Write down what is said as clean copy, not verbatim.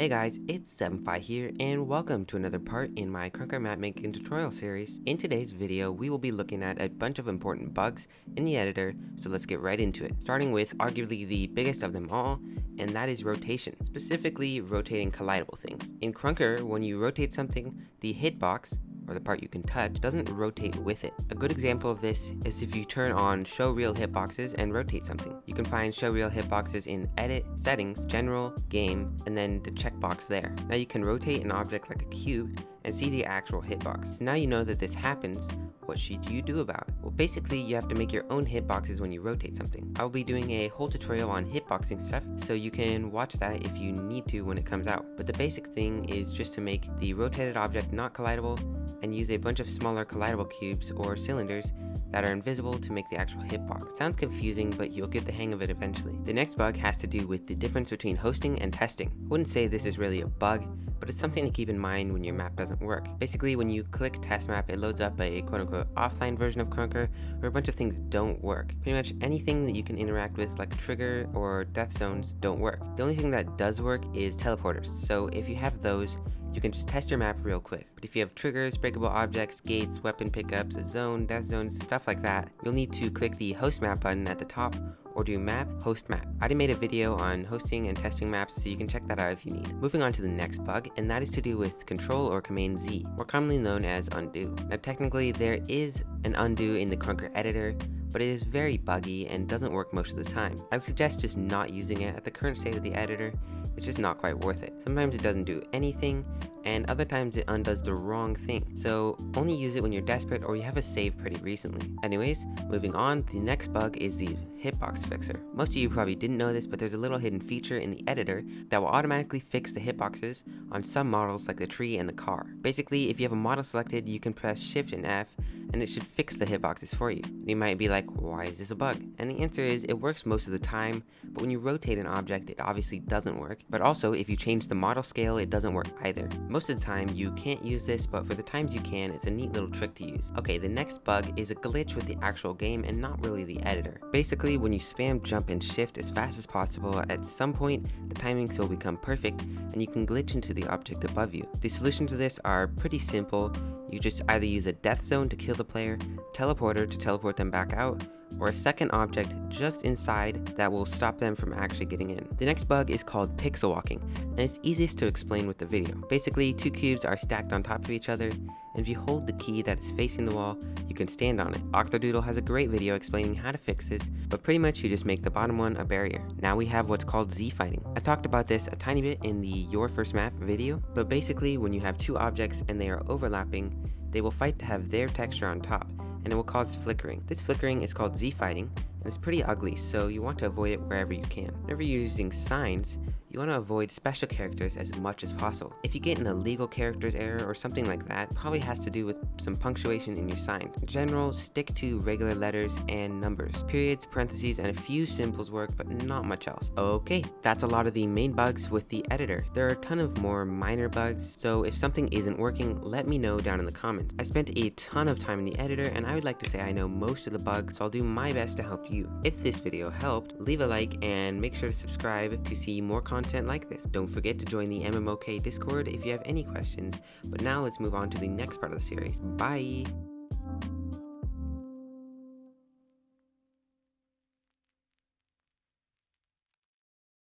Hey guys, it's Zfighting here, and welcome to another part in my Krunker map making tutorial series. In today's video, we will be looking at a bunch of important bugs in the editor, so let's get right into it. Starting with arguably the biggest of them all, and that is rotation, specifically rotating collidable things. In Krunker, when you rotate something, the hitbox, or the part you can touch, doesn't rotate with it. A good example of this is if you turn on show real hitboxes and rotate something. You can find show real hitboxes in edit, settings, general, game, and then the checkbox there. Now you can rotate an object like a cube and see the actual hitbox. So now you know that this happens. What should you do about it? Well, basically you have to make your own hitboxes when you rotate something. I will be doing a whole tutorial on hitboxing stuff, so you can watch that if you need to when it comes out. But the basic thing is just to make the rotated object not collidable and use a bunch of smaller collidable cubes or cylinders that are invisible to make the actual hitbox. It sounds confusing, but you'll get the hang of it eventually. The next bug has to do with the difference between hosting and testing. I wouldn't say this is really a bug, but it's something to keep in mind when your map doesn't work. Basically, when you click test map, it loads up a quote-unquote offline version of Krunker where a bunch of things don't work. Pretty much anything that you can interact with, like a trigger or death zones, don't work. The only thing that does work is teleporters, so if you have those, you can just test your map real quick. But if you have triggers, breakable objects, gates, weapon pickups, a zone, death zones, stuff like that, you'll need to click the host map button at the top or do map, host map. I already made a video on hosting and testing maps, so you can check that out if you need. Moving on to the next bug, and that is to do with Control or Command Z, more commonly known as undo. Now technically there is an undo in the Krunker editor, but it is very buggy and doesn't work most of the time. I would suggest just not using it at the current state of the editor. It's just not quite worth it. Sometimes it doesn't do anything, and other times it undoes the wrong thing. So only use it when you're desperate or you have a save pretty recently. Anyways, moving on, the next bug is the hitbox fixer. Most of you probably didn't know this, but there's a little hidden feature in the editor that will automatically fix the hitboxes on some models like the tree and the car. Basically, if you have a model selected, you can press Shift and F and it should fix the hitboxes for you. You might be like, why is this a bug? And the answer is it works most of the time, but when you rotate an object, it obviously doesn't work. But also, if you change the model scale, it doesn't work either. Most of the time, you can't use this, but for the times you can, it's a neat little trick to use. Okay, the next bug is a glitch with the actual game and not really the editor. Basically, when you spam jump and shift as fast as possible, at some point, the timings will become perfect and you can glitch into the object above you. The solutions to this are pretty simple. You just either use a death zone to kill the player, teleporter to teleport them back out, or a second object just inside that will stop them from actually getting in. The next bug is called pixel walking, and it's easiest to explain with the video. Basically, two cubes are stacked on top of each other, and if you hold the key that is facing the wall, you can stand on it. Octodoodle has a great video explaining how to fix this, but pretty much you just make the bottom one a barrier. Now we have what's called Zfighting. I talked about this a tiny bit in the Your First Map video, but basically when you have two objects and they are overlapping, they will fight to have their texture on top, and it will cause flickering. This flickering is called Zfighting, and it's pretty ugly, so you want to avoid it wherever you can. Whenever you're using signs, you want to avoid special characters as much as possible. If you get an illegal characters error or something like that, it probably has to do with some punctuation in your signs. In general, stick to regular letters and numbers. Periods, parentheses, and a few symbols work, but not much else. Okay, that's a lot of the main bugs with the editor. There are a ton of more minor bugs, so if something isn't working, let me know down in the comments. I spent a ton of time in the editor, and I would like to say I know most of the bugs, so I'll do my best to help you. If this video helped, leave a like and make sure to subscribe to see more content like this. Don't forget to join the MMOK Discord if you have any questions, but now let's move on to the next part of the series. Bye!